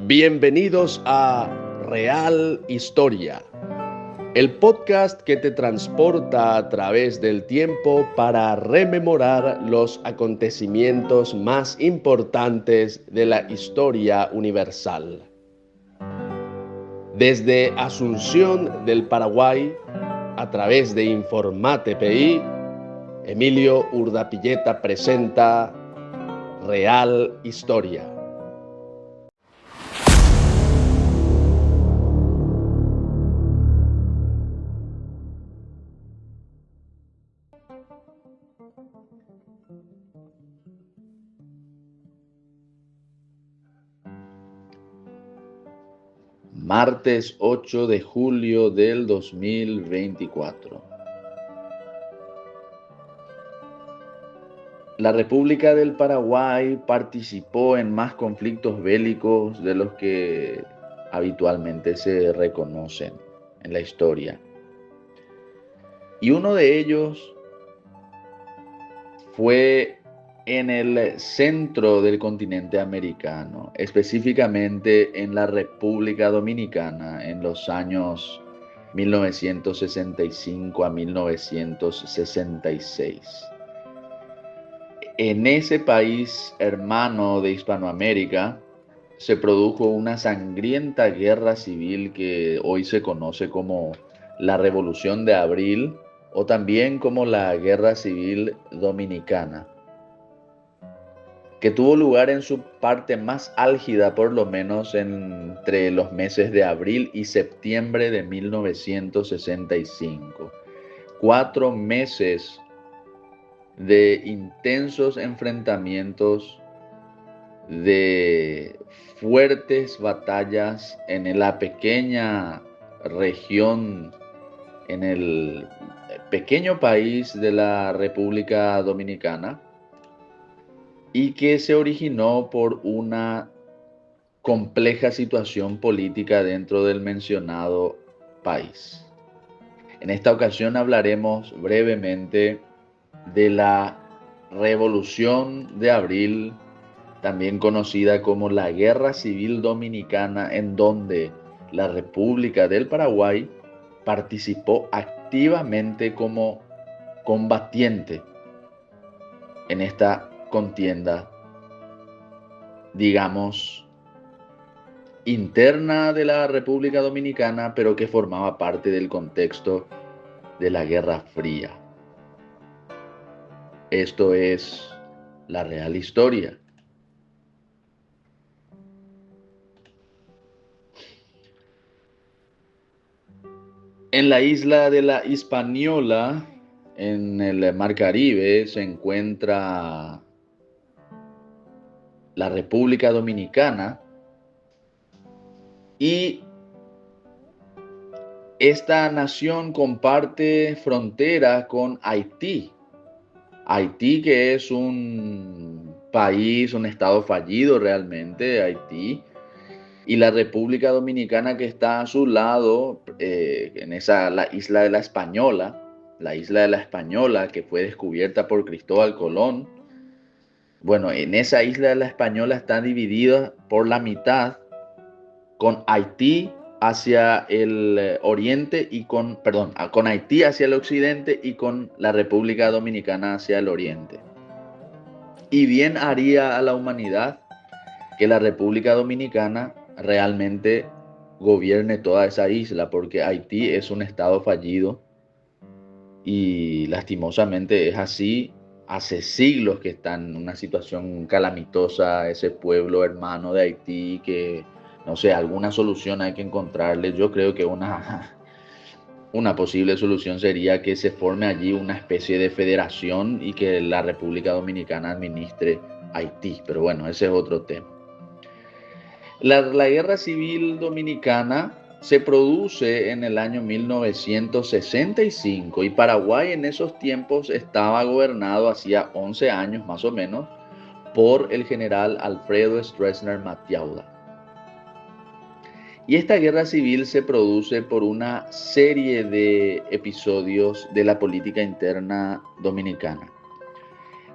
Bienvenidos a Real Historia, el podcast que te transporta a través del tiempo para rememorar los acontecimientos más importantes de la historia universal. Desde Asunción del Paraguay, a través de Informate PI, Emilio Urdapilleta presenta Real Historia. Martes 8 de julio del 2024. La República del Paraguay participó en más conflictos bélicos de los que habitualmente se reconocen en la historia. Y uno de ellos fue en el centro del continente americano, específicamente en la República Dominicana, en los años 1965 a 1966. En ese país hermano de Hispanoamérica se produjo una sangrienta guerra civil que hoy se conoce como la Revolución de Abril o también como la Guerra Civil Dominicana, que tuvo lugar en su parte más álgida por lo menos entre los meses de abril y septiembre de 1965. 4 meses de intensos enfrentamientos, de fuertes batallas en la pequeña región, en el pequeño país de la República Dominicana, y que se originó por una compleja situación política dentro del mencionado país. En esta ocasión hablaremos brevemente de la Revolución de Abril, también conocida como la Guerra Civil Dominicana, en donde la República del Paraguay participó activamente como combatiente en esta contienda, digamos, interna de la República Dominicana, pero que formaba parte del contexto de la Guerra Fría. Esto es la Real Historia. En la isla de la Hispaniola, en el Mar Caribe, se encuentra la República Dominicana, y esta nación comparte frontera con Haití. Haití, que es un país, un estado fallido realmente, Haití, y la República Dominicana, que está a su lado, la isla de la Española, que fue descubierta por Cristóbal Colón. Bueno, en esa isla de la Española está dividida por la mitad, con Haití hacia el oriente y con Haití hacia el occidente y con la República Dominicana hacia el oriente. Y bien haría a la humanidad que la República Dominicana realmente gobierne toda esa isla, porque Haití es un estado fallido y lastimosamente es así. Hace siglos que está en una situación calamitosa ese pueblo hermano de Haití, que no sé, alguna solución hay que encontrarle. Yo creo que una posible solución sería que se forme allí una especie de federación y que la República Dominicana administre Haití, pero bueno, ese es otro tema. La Guerra Civil Dominicana se produce en el año 1965 y Paraguay en esos tiempos estaba gobernado hacía 11 años más o menos por el general Alfredo Stroessner Matiauda. Y esta guerra civil se produce por una serie de episodios de la política interna dominicana.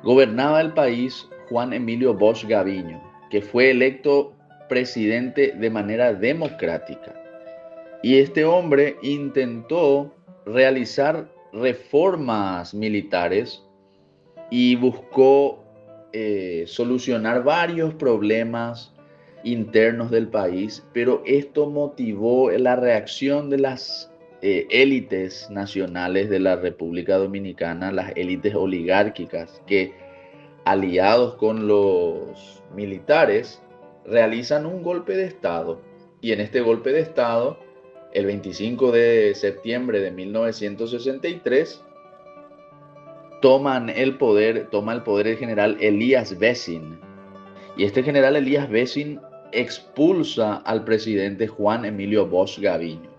Gobernaba el país Juan Emilio Bosch Gaviño, que fue electo presidente de manera democrática. Y este hombre intentó realizar reformas militares y buscó solucionar varios problemas internos del país, pero esto motivó la reacción de las élites nacionales de la República Dominicana, las élites oligárquicas, que aliados con los militares realizan un golpe de Estado. Y en este golpe de Estado, el 25 de septiembre de 1963, toma el poder el general Elías Bessin. Y este general Elías Bessin expulsa al presidente Juan Emilio Bosch Gaviño.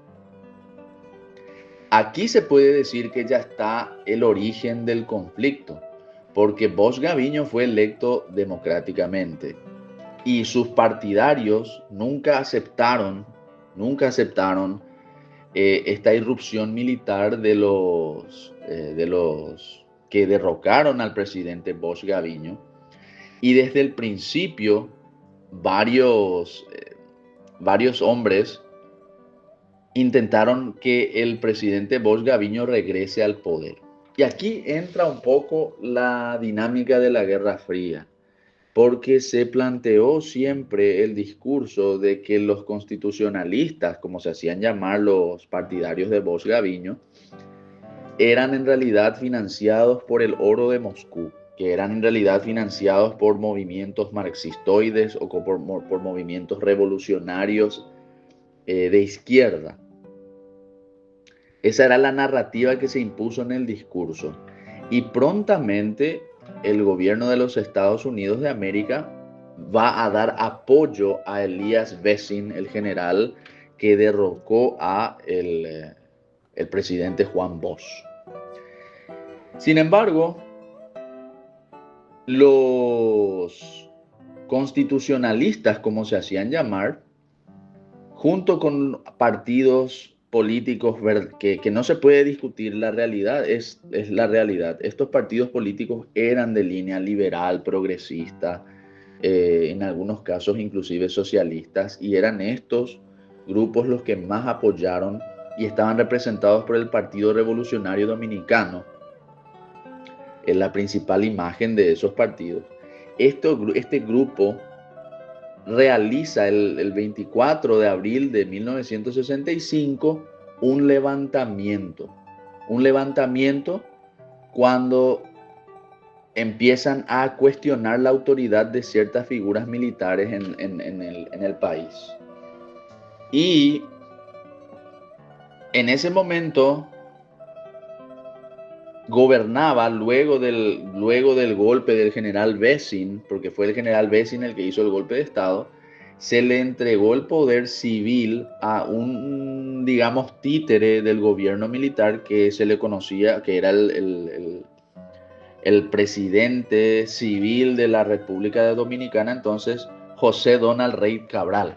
Aquí se puede decir que ya está el origen del conflicto, porque Bosch Gaviño fue electo democráticamente y sus partidarios nunca aceptaron esta irrupción militar de los que derrocaron al presidente Bosch Gaviño. Y desde el principio varios hombres intentaron que el presidente Bosch Gaviño regrese al poder. Y aquí entra un poco la dinámica de la Guerra Fría, porque se planteó siempre el discurso de que los constitucionalistas, como se hacían llamar los partidarios de Bosch Gaviño, eran en realidad financiados por el oro de Moscú, que eran en realidad financiados por movimientos marxistoides o por movimientos revolucionarios de izquierda. Esa era la narrativa que se impuso en el discurso. Y prontamente el gobierno de los Estados Unidos de América va a dar apoyo a Elías Bessin, el general que derrocó a el presidente Juan Bosch. Sin embargo, los constitucionalistas, como se hacían llamar, junto con partidos políticos que no se puede discutir, la realidad es la realidad. Estos partidos políticos eran de línea liberal, progresista, en algunos casos inclusive socialistas, y eran estos grupos los que más apoyaron y estaban representados por el Partido Revolucionario Dominicano, es la principal imagen de esos partidos. Este grupo realiza el 24 de abril de 1965 un levantamiento cuando empiezan a cuestionar la autoridad de ciertas figuras militares en el país. Y en ese momento gobernaba, luego del golpe del general Bessin, porque fue el general Bessin el que hizo el golpe de Estado, se le entregó el poder civil a un, digamos, títere del gobierno militar que se le conocía, que era el presidente civil de la República Dominicana, entonces José Donald Rey Cabral.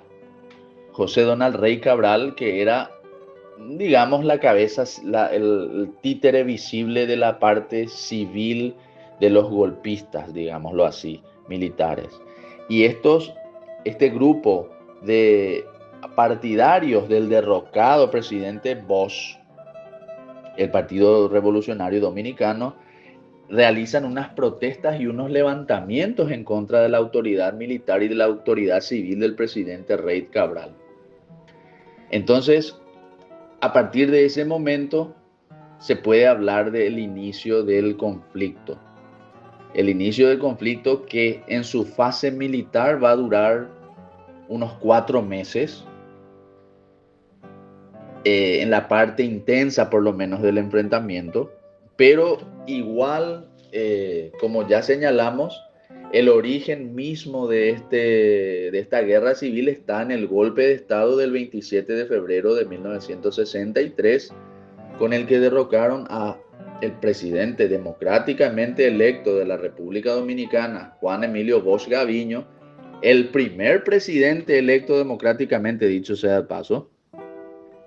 José Donald Rey Cabral, que era, digamos, la cabeza, el títere visible de la parte civil de los golpistas, digámoslo así, militares. Y este grupo de partidarios del derrocado presidente Bosch, el Partido Revolucionario Dominicano, realizan unas protestas y unos levantamientos en contra de la autoridad militar y de la autoridad civil del presidente Rey Cabral. Entonces, a partir de ese momento se puede hablar del inicio del conflicto. El inicio del conflicto que en su fase militar va a durar unos 4 meses, en la parte intensa por lo menos del enfrentamiento, pero igual, como ya señalamos, el origen mismo de esta guerra civil está en el golpe de Estado del 27 de febrero de 1963, con el que derrocaron a el presidente democráticamente electo de la República Dominicana, Juan Emilio Bosch Gaviño, el primer presidente electo democráticamente, dicho sea de paso.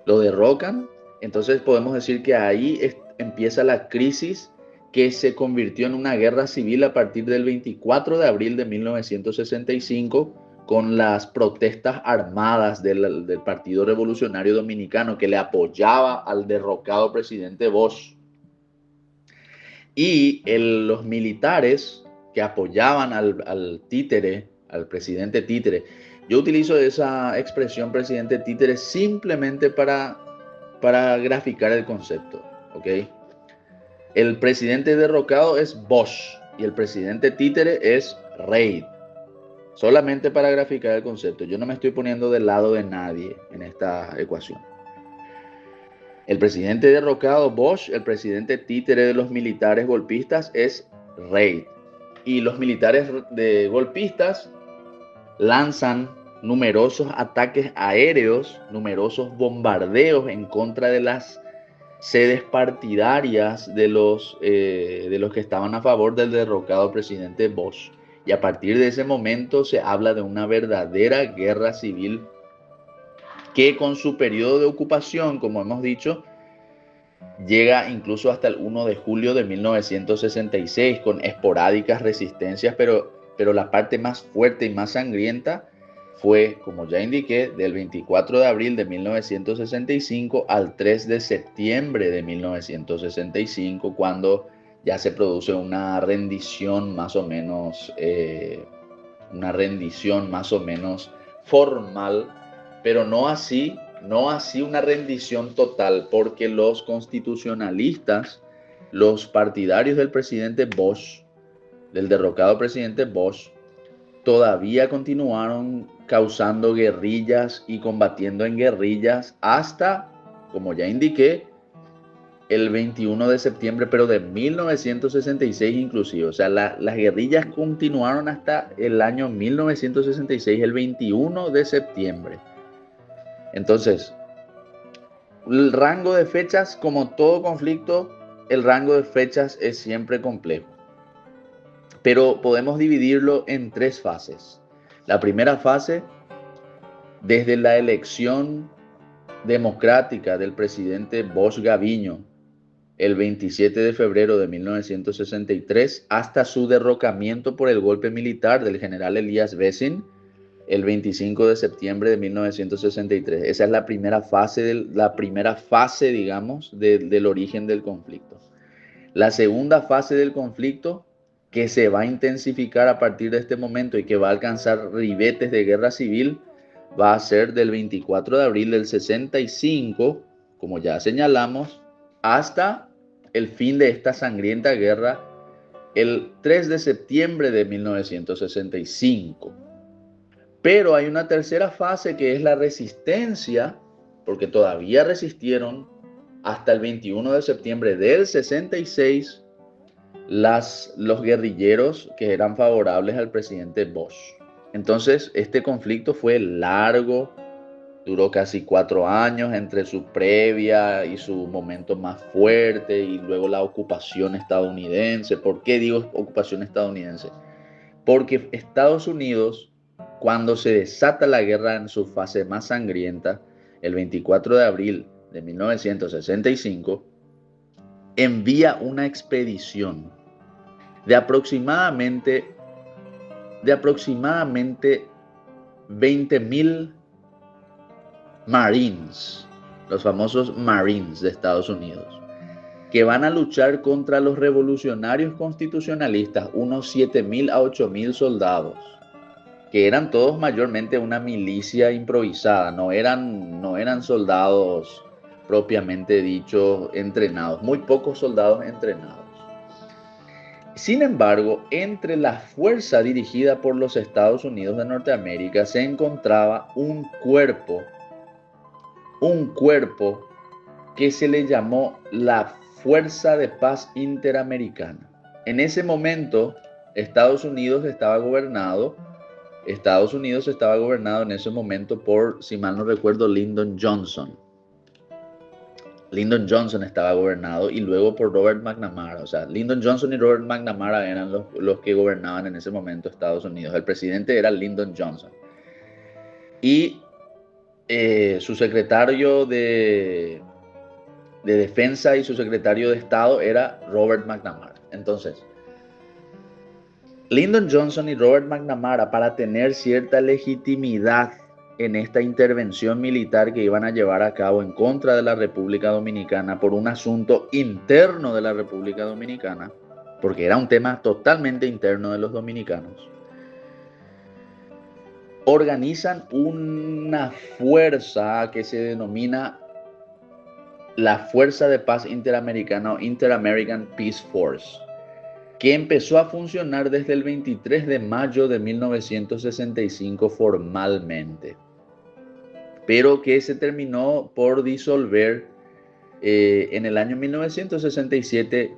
Lo derrocan, entonces podemos decir que ahí empieza la crisis que se convirtió en una guerra civil a partir del 24 de abril de 1965 con las protestas armadas del Partido Revolucionario Dominicano que le apoyaba al derrocado presidente Bosch. Y los militares que apoyaban al títere, al presidente títere. Yo utilizo esa expresión presidente títere simplemente para graficar el concepto, ¿ok? El presidente derrocado es Bosch y el presidente títere es Reid. Solamente para graficar el concepto. Yo no me estoy poniendo del lado de nadie en esta ecuación. El presidente derrocado, Bosch, el presidente títere de los militares golpistas es Reid. Y los militares de golpistas lanzan numerosos ataques aéreos, numerosos bombardeos en contra de las sedes partidarias de los que estaban a favor del derrocado presidente Bosch. Y a partir de ese momento se habla de una verdadera guerra civil que con su periodo de ocupación, como hemos dicho, llega incluso hasta el 1 de julio de 1966 con esporádicas resistencias, pero la parte más fuerte y más sangrienta fue, como ya indiqué, del 24 de abril de 1965 al 3 de septiembre de 1965, cuando ya se produce una rendición más o menos, formal, pero no así una rendición total, porque los constitucionalistas, los partidarios del presidente Bosch, del derrocado presidente Bosch, todavía continuaron causando guerrillas y combatiendo en guerrillas hasta, como ya indiqué, el 21 de septiembre, pero de 1966 inclusive. O sea, las guerrillas continuaron hasta el año 1966, el 21 de septiembre. Entonces, el rango de fechas, como todo conflicto, el rango de fechas es siempre complejo. Pero podemos dividirlo en tres fases. La primera fase, desde la elección democrática del presidente Bosch Gaviño, el 27 de febrero de 1963, hasta su derrocamiento por el golpe militar del general Elías Bessin, el 25 de septiembre de 1963. Esa es la primera fase, digamos, del origen del conflicto. La segunda fase del conflicto, que se va a intensificar a partir de este momento y que va a alcanzar ribetes de guerra civil, va a ser del 24 de abril del 65, como ya señalamos, hasta el fin de esta sangrienta guerra, el 3 de septiembre de 1965. Pero hay una tercera fase que es la resistencia, porque todavía resistieron hasta el 21 de septiembre del 66 los guerrilleros que eran favorables al presidente Bosch. Entonces, este conflicto fue largo, duró casi 4 años entre su previa y su momento más fuerte y luego la ocupación estadounidense. ¿Por qué digo ocupación estadounidense? Porque Estados Unidos, cuando se desata la guerra en su fase más sangrienta, el 24 de abril de 1965, envía una expedición de aproximadamente 20,000 Marines, los famosos Marines de Estados Unidos, que van a luchar contra los revolucionarios constitucionalistas, unos 7,000 a 8,000 soldados, que eran todos mayormente una milicia improvisada, no eran soldados propiamente dichos entrenados, muy pocos soldados entrenados. Sin embargo, entre la fuerza dirigida por los Estados Unidos de Norteamérica se encontraba un cuerpo que se le llamó la Fuerza de Paz Interamericana. En ese momento, Estados Unidos estaba gobernado en ese momento por, si mal no recuerdo, Lyndon Johnson. Lyndon Johnson estaba gobernado y luego por Robert McNamara. O sea, Lyndon Johnson y Robert McNamara eran los que gobernaban en ese momento Estados Unidos. El presidente era Lyndon Johnson. Y su secretario de Defensa y su secretario de Estado era Robert McNamara. Entonces, Lyndon Johnson y Robert McNamara, para tener cierta legitimidad en esta intervención militar que iban a llevar a cabo en contra de la República Dominicana por un asunto interno de la República Dominicana, porque era un tema totalmente interno de los dominicanos, organizan una fuerza que se denomina la Fuerza de Paz Interamericana o Inter-American Peace Force, que empezó a funcionar desde el 23 de mayo de 1965 formalmente, pero que se terminó por disolver en el año 1967,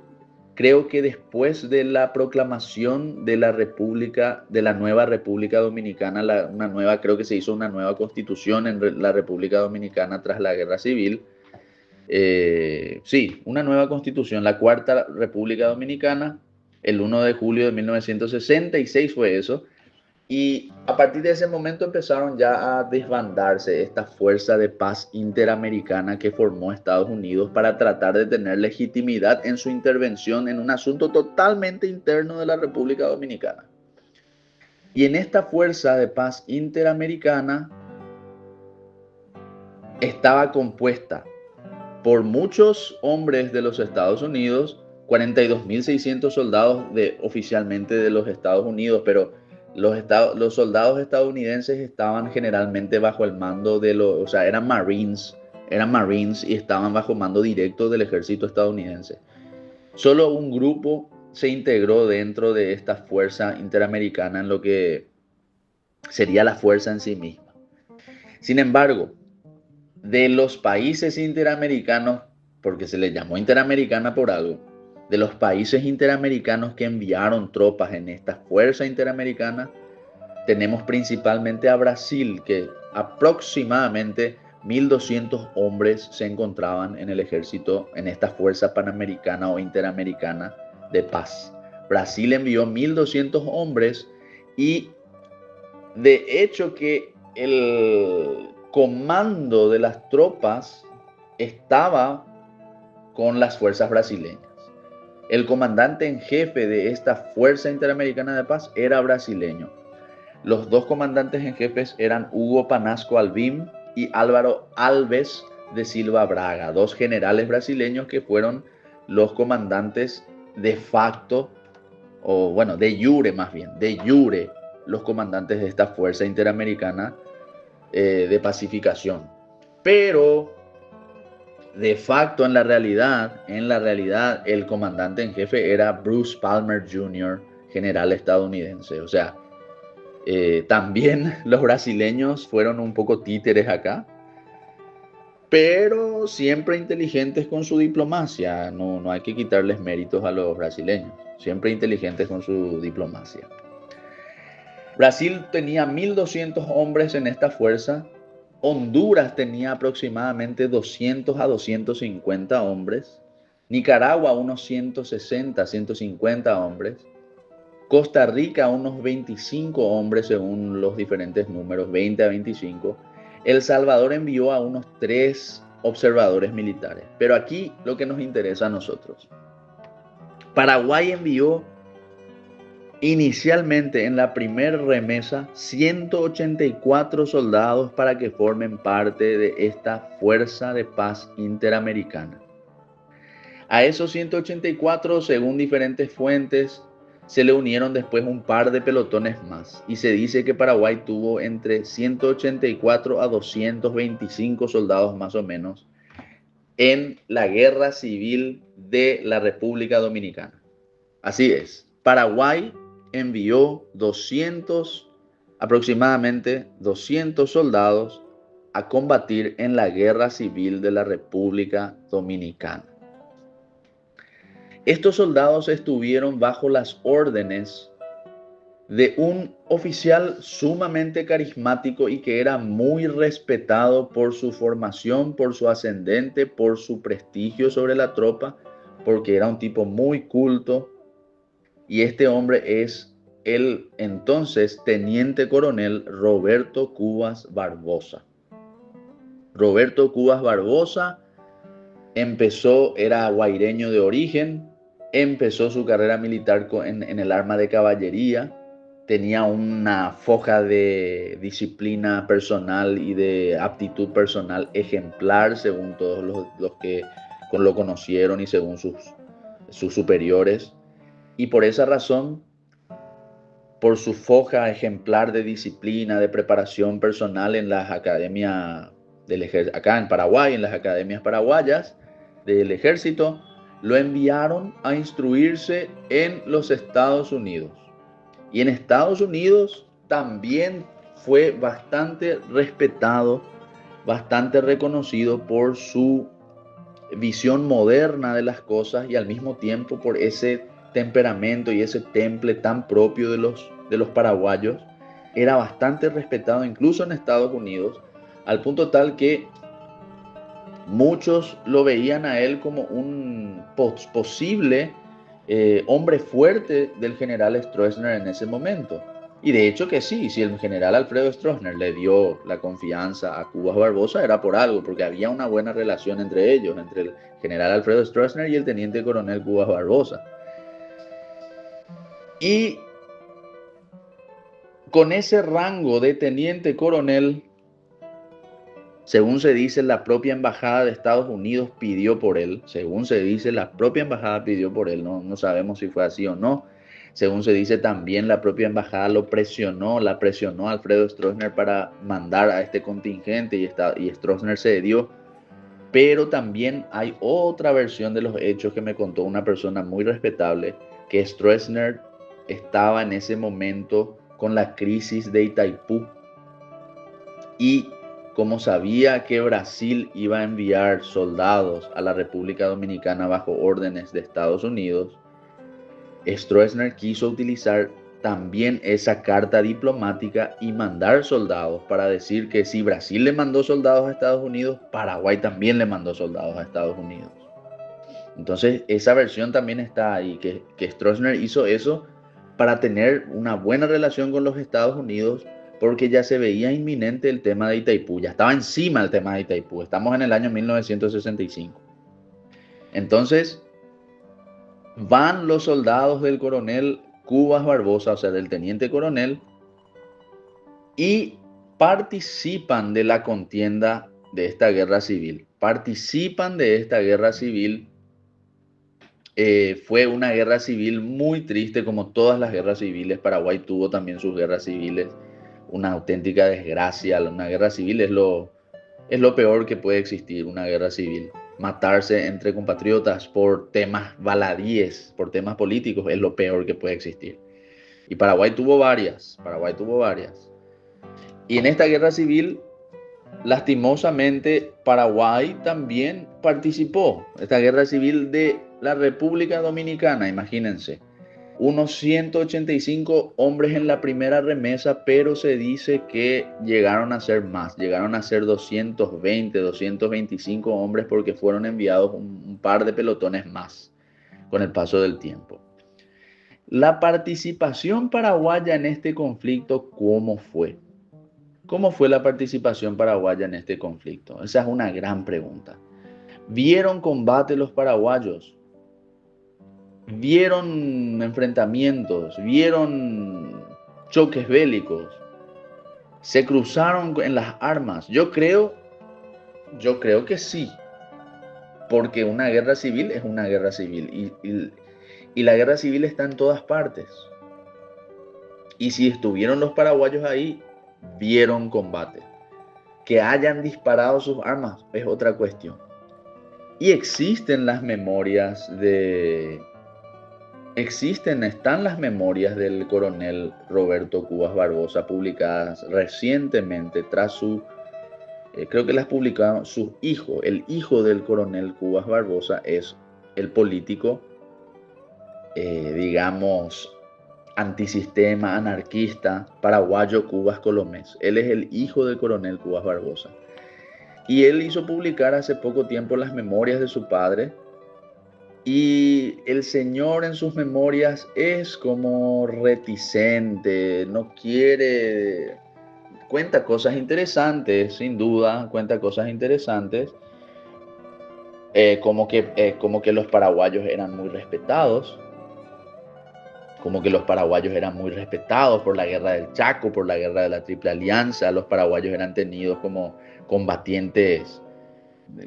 creo que después de la proclamación de la República, de la nueva República Dominicana, creo que se hizo una nueva constitución en la República Dominicana tras la Guerra Civil. Sí, una nueva constitución, la Cuarta República Dominicana, el 1 de julio de 1966 fue eso, y a partir de ese momento empezaron ya a desbandarse esta fuerza de paz interamericana que formó Estados Unidos para tratar de tener legitimidad en su intervención en un asunto totalmente interno de la República Dominicana. Y en esta fuerza de paz interamericana estaba compuesta por muchos hombres de los Estados Unidos, 42.600 soldados oficialmente de los Estados Unidos, pero los soldados estadounidenses estaban generalmente bajo el mando o sea, eran Marines y estaban bajo mando directo del ejército estadounidense. Solo un grupo se integró dentro de esta fuerza interamericana en lo que sería la fuerza en sí misma. Sin embargo, de los países interamericanos, porque se les llamó interamericana por algo, de los países interamericanos que enviaron tropas en esta fuerza interamericana, tenemos principalmente a Brasil, que aproximadamente 1.200 hombres se encontraban en el ejército, en esta fuerza panamericana o interamericana de paz. Brasil envió 1.200 hombres y de hecho que el comando de las tropas estaba con las fuerzas brasileñas. El comandante en jefe de esta Fuerza Interamericana de Paz era brasileño. Los dos comandantes en jefes eran Hugo Panasco Albim y Álvaro Alves de Silva Braga, dos generales brasileños que fueron los comandantes de facto, o bueno, de jure más bien, de jure, los comandantes de esta Fuerza Interamericana de pacificación. Pero de facto, en la realidad, el comandante en jefe era Bruce Palmer Jr., general estadounidense. O sea, también los brasileños fueron un poco títeres acá, pero siempre inteligentes con su diplomacia. No hay que quitarles méritos a los brasileños, siempre inteligentes con su diplomacia. Brasil tenía 1.200 hombres en esta fuerza. Honduras tenía aproximadamente 200 a 250 hombres. Nicaragua unos 160, 150 hombres. Costa Rica unos 25 hombres según los diferentes números, 20 a 25. El Salvador envió a unos 3 observadores militares. Pero aquí lo que nos interesa a nosotros. Paraguay envió inicialmente en la primera remesa 184 soldados para que formen parte de esta Fuerza de Paz Interamericana. A esos 184, según diferentes fuentes, se le unieron después un par de pelotones más y se dice que Paraguay tuvo entre 184 a 225 soldados más o menos en la guerra civil de la República Dominicana. Así es, Paraguay envió aproximadamente 200 soldados a combatir en la guerra civil de la República Dominicana. Estos soldados estuvieron bajo las órdenes de un oficial sumamente carismático y que era muy respetado por su formación, por su ascendente, por su prestigio sobre la tropa, porque era un tipo muy culto. Y este hombre es el entonces teniente coronel Roberto Cubas Barbosa. Roberto Cubas Barbosa era guaireño de origen, empezó su carrera militar en el arma de caballería. Tenía una foja de disciplina personal y de aptitud personal ejemplar según todos los que lo conocieron y según sus superiores. Y por esa razón, por su foja ejemplar de disciplina, de preparación personal en las academias del ejército, acá en Paraguay, en las academias paraguayas del ejército, lo enviaron a instruirse en los Estados Unidos. Y en Estados Unidos también fue bastante respetado, bastante reconocido por su visión moderna de las cosas y al mismo tiempo por ese temperamento y ese temple tan propio de los paraguayos. Era bastante respetado incluso en Estados Unidos, al punto tal que muchos lo veían a él como un posible hombre fuerte del general Stroessner en ese momento. Y de hecho que sí, si el general Alfredo Stroessner le dio la confianza a Cubas Barbosa era por algo, porque había una buena relación entre ellos, entre el general Alfredo Stroessner y el teniente coronel Cubas Barbosa. Y con ese rango de teniente coronel, según se dice, la propia embajada de Estados Unidos pidió por él. Según se dice, la propia embajada pidió por él. No sabemos si fue así o no. Según se dice, también la propia embajada la presionó a Alfredo Stroessner para mandar a este contingente y Stroessner cedió. Pero también hay otra versión de los hechos que me contó una persona muy respetable, que Stroessner estaba en ese momento con la crisis de Itaipú y como sabía que Brasil iba a enviar soldados a la República Dominicana bajo órdenes de Estados Unidos, Stroessner quiso utilizar también esa carta diplomática y mandar soldados para decir que si Brasil le mandó soldados a Estados Unidos, Paraguay también le mandó soldados a Estados Unidos. Entonces esa versión también está ahí, que Stroessner hizo eso para tener una buena relación con los Estados Unidos, porque ya se veía inminente el tema de Itaipú, ya estaba encima el tema de Itaipú, estamos en el año 1965. Entonces van los soldados del coronel Cubas Barbosa, o sea, del teniente coronel, y participan de la contienda de esta guerra civil. Participan de esta guerra civil. Fue una guerra civil muy triste, como todas las guerras civiles. Paraguay tuvo también sus guerras civiles. Una auténtica desgracia. Una guerra civil es lo peor que puede existir, una guerra civil. Matarse entre compatriotas por temas baladíes, por temas políticos, es lo peor que puede existir. Y Paraguay tuvo varias. Paraguay tuvo varias. Y en esta guerra civil, lastimosamente, Paraguay también participó. Esta guerra civil de la República Dominicana, imagínense. Unos 185 hombres en la primera remesa, pero se dice que llegaron a ser más. Llegaron a ser 220, 225 hombres porque fueron enviados un par de pelotones más con el paso del tiempo. La participación paraguaya en este conflicto, ¿cómo fue? ¿Cómo fue la participación paraguaya en este conflicto? Esa es una gran pregunta. ¿Vieron combate los paraguayos? ¿Vieron enfrentamientos? ¿Vieron choques bélicos? ¿Se cruzaron en las armas? Yo creo que sí, porque una guerra civil es una guerra civil y la guerra civil está en todas partes. Y si estuvieron los paraguayos ahí, vieron combate. Que hayan disparado sus armas es otra cuestión. Y están las memorias del coronel Roberto Cubas Barbosa publicadas recientemente creo que las publicaron su hijo, el hijo del coronel Cubas Barbosa es el político, digamos, antisistema, anarquista, paraguayo Cubas Colomés. Él es el hijo del coronel Cubas Barbosa. Y él hizo publicar hace poco tiempo las memorias de su padre. Y el señor en sus memorias es como reticente, no quiere, cuenta cosas interesantes, sin duda, cuenta cosas interesantes, como que los paraguayos eran muy respetados, como que los paraguayos eran muy respetados por la guerra del Chaco, por la guerra de la Triple Alianza. Los paraguayos eran tenidos como combatientes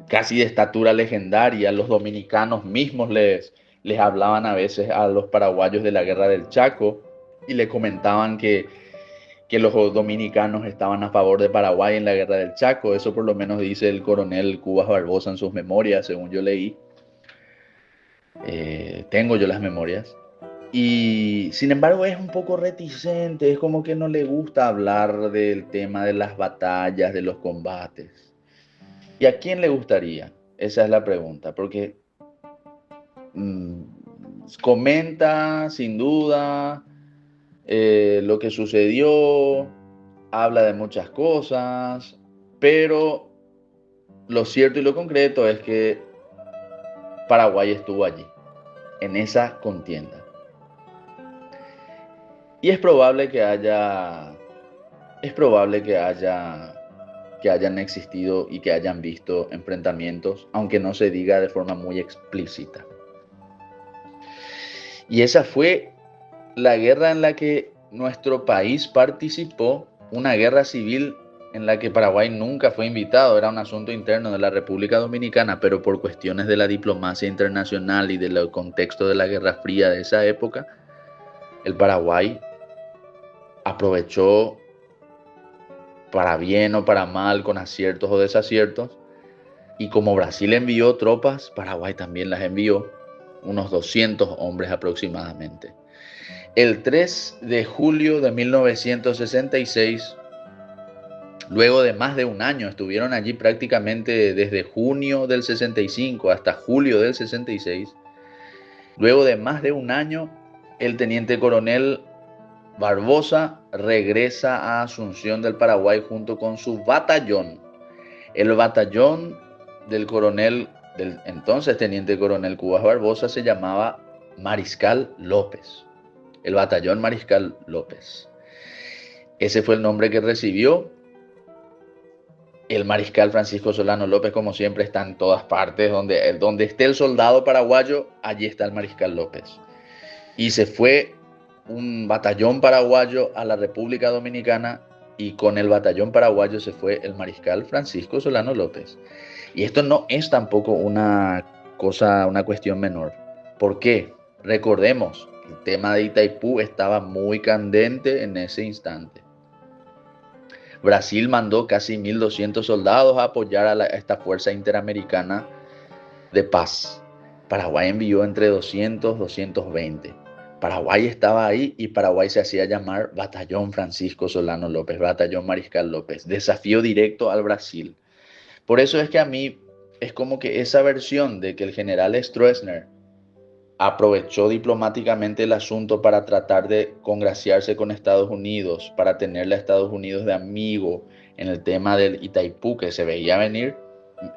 casi de estatura legendaria. Los dominicanos mismos les hablaban a veces a los paraguayos de la guerra del Chaco y le comentaban que los dominicanos estaban a favor de Paraguay en la guerra del Chaco. Eso por lo menos dice el coronel Cubas Barbosa en sus memorias, según yo leí. Tengo yo las memorias. Y sin embargo es un poco reticente, es como que no le gusta hablar del tema de las batallas, de los combates. ¿Y a quién le gustaría? Esa es la pregunta, porque mmm, comenta sin duda lo que sucedió, habla de muchas cosas, pero lo cierto y lo concreto es que Paraguay estuvo allí, en esa contienda. Y es probable que hayan existido y que hayan visto enfrentamientos, aunque no se diga de forma muy explícita. Y esa fue la guerra en la que nuestro país participó, una guerra civil en la que Paraguay nunca fue invitado, era un asunto interno de la República Dominicana, pero por cuestiones de la diplomacia internacional y del contexto de la Guerra Fría de esa época, el Paraguay aprovechó, para bien o para mal, con aciertos o desaciertos, y como Brasil envió tropas, Paraguay también las envió, unos 200 hombres aproximadamente. El 3 de julio de 1966, luego de más de un año, estuvieron allí prácticamente desde junio del 65 hasta julio del 66. Luego de más de un año, el teniente coronel Barbosa regresa a Asunción del Paraguay junto con su batallón. El batallón del entonces teniente coronel Cubas Barbosa se llamaba Mariscal López. El batallón Mariscal López. Ese fue el nombre que recibió. El mariscal Francisco Solano López, como siempre, está en todas partes. Donde esté el soldado paraguayo, allí está el mariscal López. Y se fue un batallón paraguayo a la República Dominicana y con el batallón paraguayo se fue el mariscal Francisco Solano López. Y esto no es tampoco una cuestión menor. ¿Por qué? Recordemos, el tema de Itaipú estaba muy candente en ese instante. Brasil mandó casi 1.200 soldados a apoyar a esta fuerza interamericana de paz. Paraguay envió entre 200 y 220. Paraguay estaba ahí y Paraguay se hacía llamar Batallón Francisco Solano López, Batallón Mariscal López. Desafío directo al Brasil. Por eso es que a mí es como que esa versión de que el general Stroessner aprovechó diplomáticamente el asunto para tratar de congraciarse con Estados Unidos, para tenerle a Estados Unidos de amigo en el tema del Itaipú que se veía venir,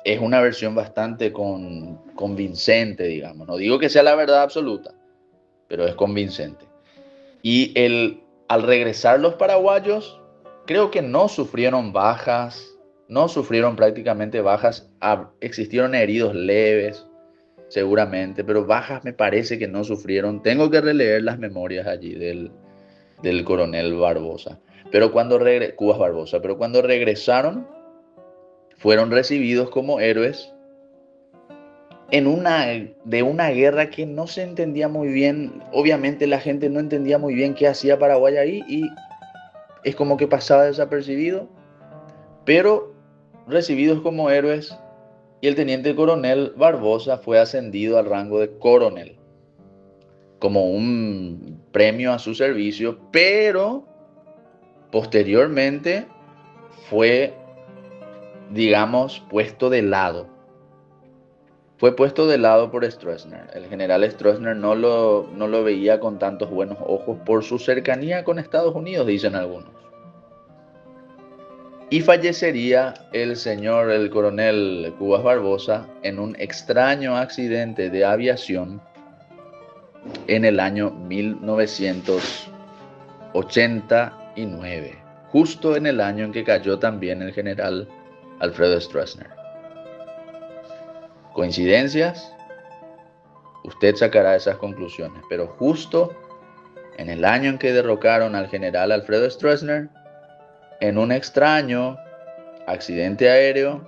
es una versión bastante convincente, digamos. No digo que sea la verdad absoluta, pero es convincente. Y al regresar los paraguayos, creo que no sufrieron bajas, no sufrieron prácticamente bajas, existieron heridos leves, seguramente, pero bajas me parece que no sufrieron. Tengo que releer las memorias allí del coronel Barbosa, Cubas Barbosa, pero cuando regresaron, fueron recibidos como héroes de una guerra que no se entendía muy bien. Obviamente la gente no entendía muy bien qué hacía Paraguay ahí y es como que pasaba desapercibido, pero recibidos como héroes, y el teniente coronel Barbosa fue ascendido al rango de coronel como un premio a su servicio, pero posteriormente fue, digamos, puesto de lado. Fue puesto de lado por Stroessner. El general Stroessner no lo veía con tantos buenos ojos por su cercanía con Estados Unidos, dicen algunos. Y fallecería el coronel Cubas Barbosa, en un extraño accidente de aviación en el año 1989, justo en el año en que cayó también el general Alfredo Stroessner. ¿Coincidencias? Usted sacará esas conclusiones, pero justo en el año en que derrocaron al general Alfredo Stroessner, en un extraño accidente aéreo,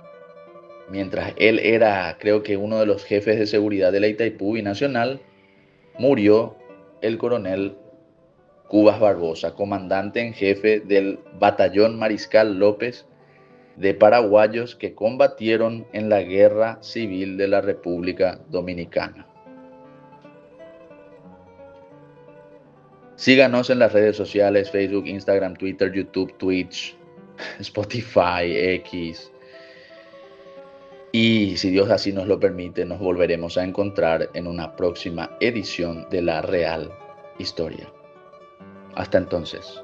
mientras él era, creo que uno de los jefes de seguridad de la Itaipú Binacional, murió el coronel Cubas Barbosa, comandante en jefe del Batallón Mariscal López de paraguayos que combatieron en la Guerra Civil de la República Dominicana. Síganos en las redes sociales, Facebook, Instagram, Twitter, YouTube, Twitch, Spotify, X. Y si Dios así nos lo permite, nos volveremos a encontrar en una próxima edición de La Real Historia. Hasta entonces.